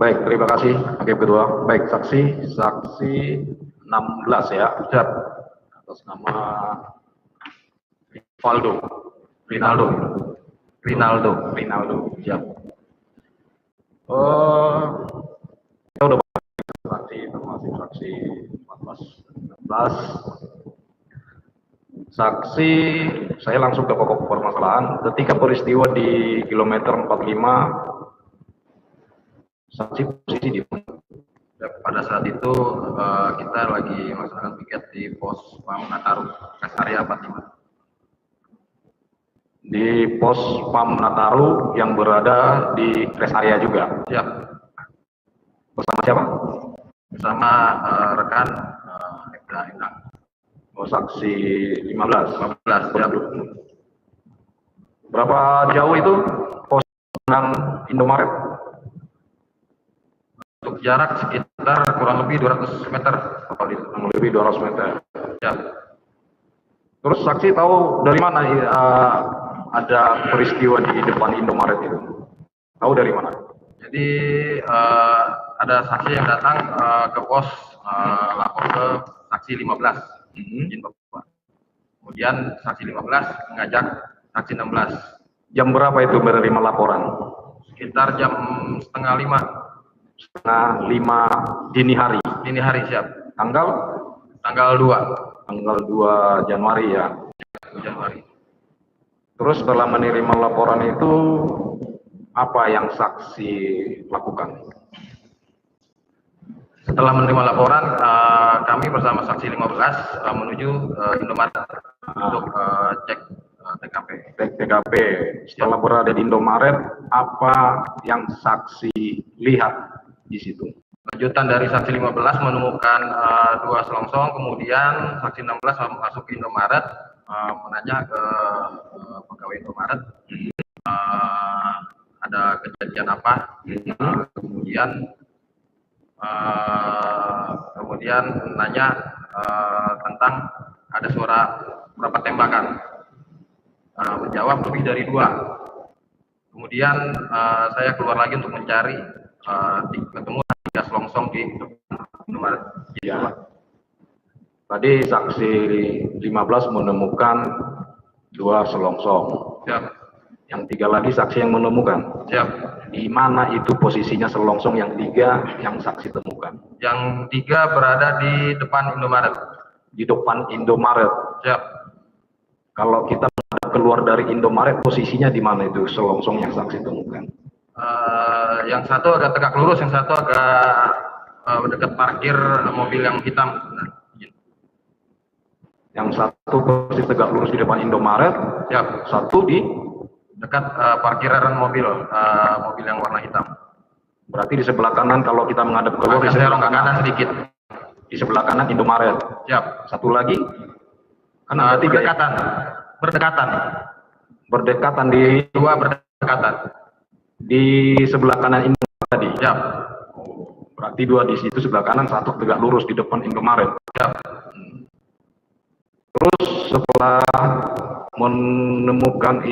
Baik, terima kasih Hakim Ketua. Baik, saksi 16 ya, siap. Atas nama Rinaldo, siap. Kita udah saksi, termasuk saksi 14, 16. Saksi, saya langsung ke pokok permasalahan. Ketika peristiwa di kilometer 45, saksi posisi di mana? Pada saat itu kita lagi melaksanakan piket di pos Pam Nataru, rest area 45. Di pos Pam Nataru yang berada di rest area juga. Siap. Bersama siapa? Bersama rekan Endang. Oh, saksi 15. Siap. Berapa jauh itu pos Indomaret? Untuk jarak sekitar kurang lebih 200 meter. Kurang lebih 200 meter. Ya. Terus saksi tahu dari mana ada peristiwa di depan Indomaret itu? Tahu dari mana? Jadi ada saksi yang datang ke pos lapor ke saksi 15. Izin Bapak. Kemudian saksi 15 mengajak saksi 16. Jam berapa itu menerima laporan? Sekitar jam setengah 5. Setengah 5 dini hari. Dini hari, siap. Tanggal 2. Tanggal 2 Januari ya. Januari. Terus setelah menerima laporan itu apa yang saksi lakukan? Setelah menerima laporan, kami bersama saksi 15 menuju Indomaret untuk cek TKP. TKP. Setelah berada di Indomaret, apa yang saksi lihat di situ? Lanjutan dari saksi 15 menemukan 2 selongsong, kemudian saksi 16 masuk ke Indomaret, menanya ke pegawai Indomaret, ada kejadian apa? Kemudian nanya tentang ada suara berapa tembakan. Menjawab lebih dari 2. Kemudian saya keluar lagi untuk mencari, ketemu 3 selongsong di Indomaret. Ya. Tadi saksi 15 menemukan 2 selongsong. Siap. Yang 3 lagi saksi yang menemukan. Siap. Di mana itu posisinya selongsong yang 3 yang saksi temukan? Yang 3 berada di depan Indomaret. Di depan Indomaret. Siap. Kalau kita keluar dari Indomaret, posisinya di mana itu selongsong yang saksi temukan? Yang satu agak tegak lurus, yang satu agak dekat parkir mobil yang hitam. Yang satu posisi tegak lurus di depan Indomaret, siap. Satu di dekat parkiran mobil yang warna hitam. Berarti di sebelah kanan kalau kita menghadap keluar, di sebelah kanan sedikit. Di sebelah kanan Indomaret. Siap. Satu lagi kan ada 3 berdekatan. Berdekatan di 2 berdekatan. Di sebelah kanan Indomaret tadi. Siap. Berarti 2 di situ sebelah kanan, 1 tegak lurus di depan Indomaret. Siap. Terus setelah menemukan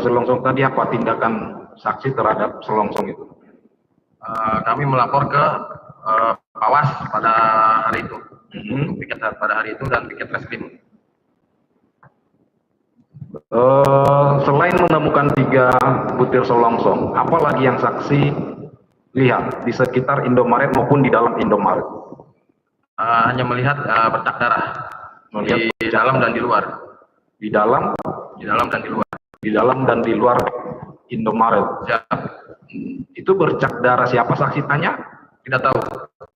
selongsong tadi, apa tindakan saksi terhadap selongsong itu? Kami melapor ke Pawas pada hari itu, untuk piket pada hari itu dan piket reskrim. Selain menemukan 3 butir selongsong, apa lagi yang saksi lihat di sekitar Indomaret maupun di dalam Indomaret? Hanya melihat bercak darah. Di dalam dan di luar. Di dalam dan di luar. Di dalam dan di luar Indomaret. Siap. Itu bercak darah siapa saksi tanya? Tidak tahu.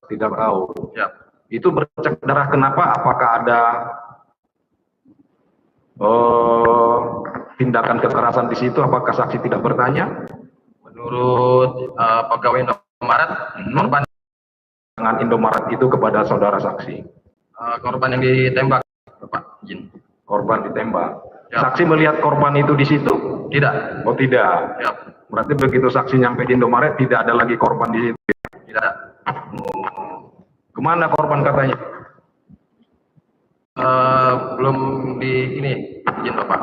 Tidak tahu. Siap. Itu bercak darah kenapa? Apakah ada tindakan kekerasan di situ? Apakah saksi tidak bertanya? Menurut pegawai Indomaret, korban dengan Indomaret itu kepada saudara saksi. Korban yang ditembak. Bapak izin. Korban ditembak. Ya. Saksi melihat korban itu di situ? Tidak. Oh tidak. Ya. Berarti begitu saksi nyampe di Indomaret tidak ada lagi korban di situ? Tidak. Kemana korban katanya? Belum di ini, izin Bapak.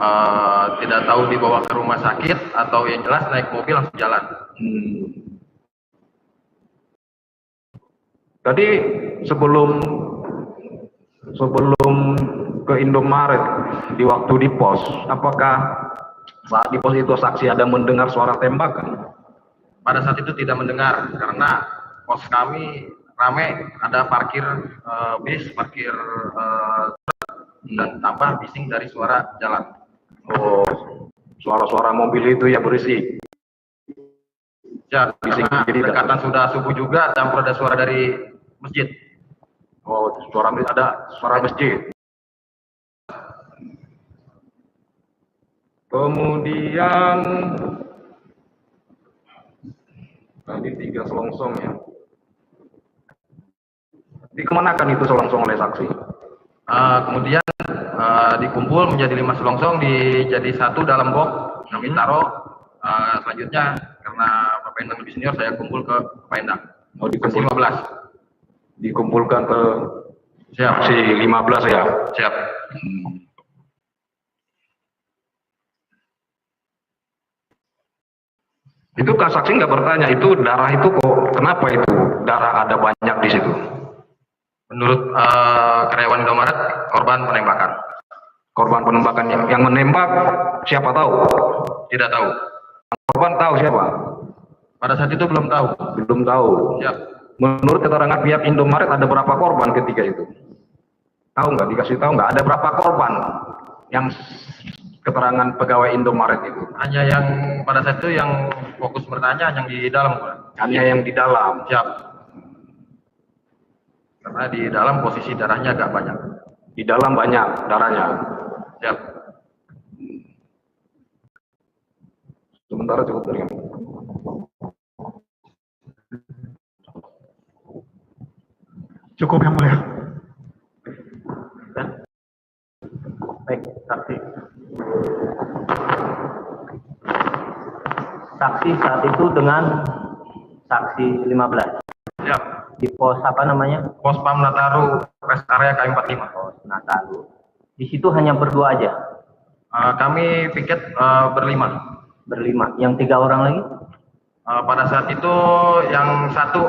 Tidak tahu dibawa ke rumah sakit atau yang jelas naik mobil langsung jalan. Tadi sebelum ke Indomaret di waktu di pos, apakah saat di pos itu saksi ada mendengar suara tembakan? Pada saat itu tidak mendengar karena pos kami ramai, ada parkir bis, parkir dan tambah bising dari suara jalan. Oh, suara-suara mobil itu ya berisik. Ya, karena dekatan sudah subuh juga, campur ada suara dari masjid. Oh, ada suara masjid. Kemudian tadi 3 selongsong ya. Dikemanakan itu selongsong oleh saksi? Kemudian dikumpul menjadi 5 selongsong, jadi satu dalam box kami taruh. Selanjutnya karena Bapak Endang lebih senior, saya kumpul ke Pak Endang. Oh, Saksi 15. Dikumpulkan ke Siap. saksi 15 ya. Siap. Itu Kak saksi nggak bertanya itu darah itu kok kenapa itu darah ada banyak di situ? Menurut karyawan Indomaret, korban penembakan. Korban penembakan yang menembak siapa tahu? Tidak tahu. Korban tahu siapa? Pada saat itu belum tahu. Belum tahu. Siap. Menurut keterangan pihak Indomaret ada berapa korban ketika itu? Tahu nggak? Dikasih tahu nggak? Ada berapa korban yang keterangan pegawai Indomaret itu? Hanya yang pada saat itu yang fokus bertanya yang di dalam. Hanya yang di dalam. Siap. Karena di dalam posisi darahnya agak banyak. Di dalam banyak darahnya. Siap. Sementara cukup dari kami. Cukup yang mulia. Baik, saksi. Saksi saat itu dengan saksi 15. Siap. Di pos apa namanya? Pos Pam Nataru, rest area K45. Pos Nataru. Di situ hanya berdua aja. Kami piket berlima. Berlima. Yang 3 orang lagi? Pada saat itu yang satu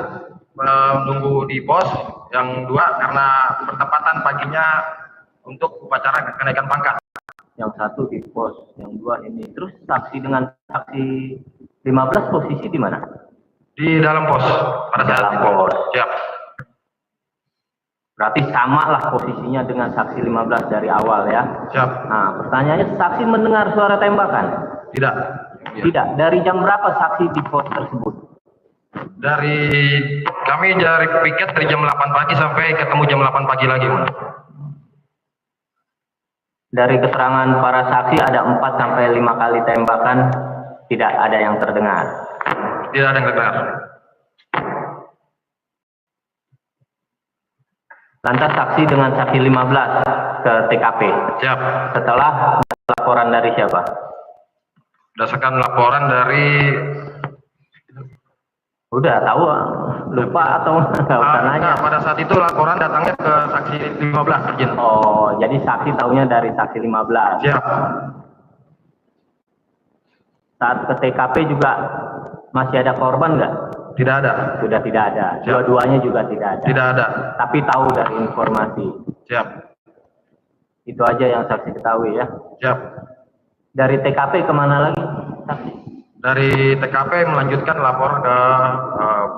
menunggu di pos, yang 2 karena bertepatan paginya untuk upacara kenaikan pangkat. Yang 1 di pos, yang 2 ini. Terus saksi dengan saksi 15 posisi di mana? Di dalam pos pada saat itu. Pos. Siap. Berarti sama lah posisinya dengan saksi 15 dari awal ya. Siap. Nah, pertanyaannya saksi mendengar suara tembakan? Tidak. Tidak. Dari jam berapa saksi di pos tersebut? Kami dari piket dari jam 8 pagi sampai ketemu jam 8 pagi lagi. Dari keterangan para saksi ada 4 sampai 5 kali tembakan, tidak ada yang terdengar. Tidak ada yang terdengar. Lantas saksi dengan saksi 15 ke TKP. Siap. Setelah laporan dari siapa? Berdasarkan laporan dari Udah tahu, lupa atau nggak usah nanya? pada saat itu laporan datangnya ke saksi 15 izin. Oh, jadi saksi taunya dari saksi 15. Siap. Saat ke TKP juga masih ada korban nggak? Tidak ada. Sudah tidak ada. Siap. Dua-duanya juga tidak ada. Tidak ada. Tapi tahu dari informasi. Siap. Itu aja yang saksi ketahui ya. Siap. Dari TKP kemana lagi? Saksi? Dari TKP melanjutkan lapor ke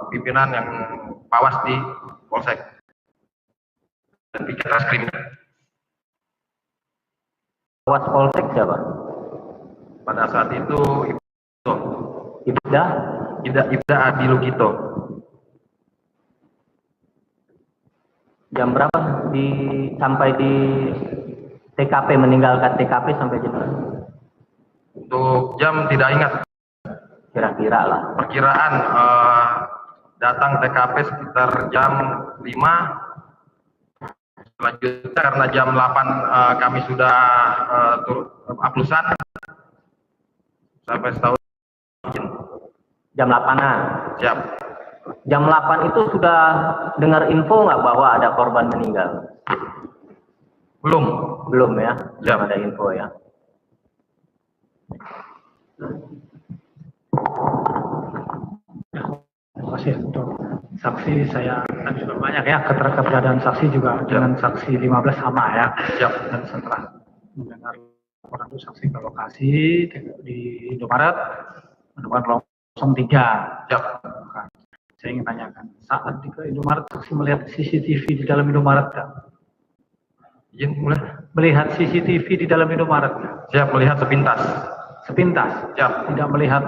pimpinan yang Pawas di Polsek dan piket reskrim. Pawas Polsek siapa? Pada saat itu Ibda? Ibda Adi Lugito. Jam berapa sampai di TKP, meninggalkan TKP sampai jam berapa? Untuk jam tidak ingat. Kira-kira lah. Perkiraan datang TKP sekitar jam 5. Selanjutnya karena jam 8 kami sudah aplusan sampai setahun. Jam 8-an. Siap. Jam 8 itu sudah dengar info nggak bahwa ada korban meninggal? Belum. Belum ya? Siap. Belum ada info ya? Terima kasih untuk saksi. Saya tadi juga banyak ya keberadaan saksi juga dengan saksi 15 sama ya. Siap. Dan setelah mendengar laporan itu saksi ke lokasi di Indomaret menemukan longsong 3. Siap. Saya ingin tanyakan, saat di Indomaret saksi melihat CCTV di dalam Indomaret nggak? Izin mulai. Melihat CCTV di dalam Indomaret nggak? Siap, melihat sepintas. Sepintas. Siap. Tidak melihat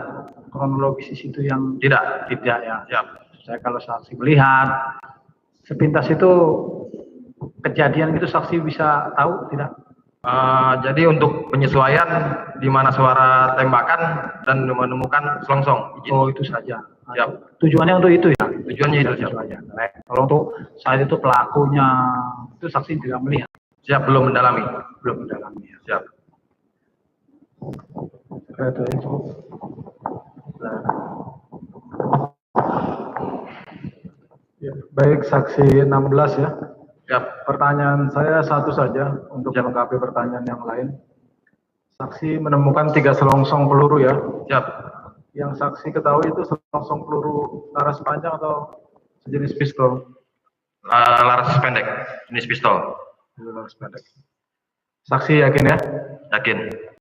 kronologis itu yang Tidak. tidak ya. Siap. Saya kalau saksi melihat sepintas itu kejadian itu saksi bisa tahu tidak? Jadi untuk penyesuaian di mana suara tembakan dan menemukan selongsong. Izin. Oh itu saja. Siap. Tujuannya untuk itu ya? Tujuannya itu, siap. Tujuannya. Baik. Kalau untuk saat itu pelakunya itu saksi tidak melihat. Siap, belum mendalami. Belum mendalami. Ya. Siap. Itu ya, cukup. Ya, baik, saksi 16 ya. Siap. Pertanyaan saya satu saja untuk melengkapi pertanyaan yang lain. Saksi menemukan 3 selongsong peluru ya. Siap. Yang saksi ketahui itu selongsong peluru laras panjang atau sejenis pistol? Laras pendek, jenis pistol. Laras pendek. Saksi yakin ya? Yakin.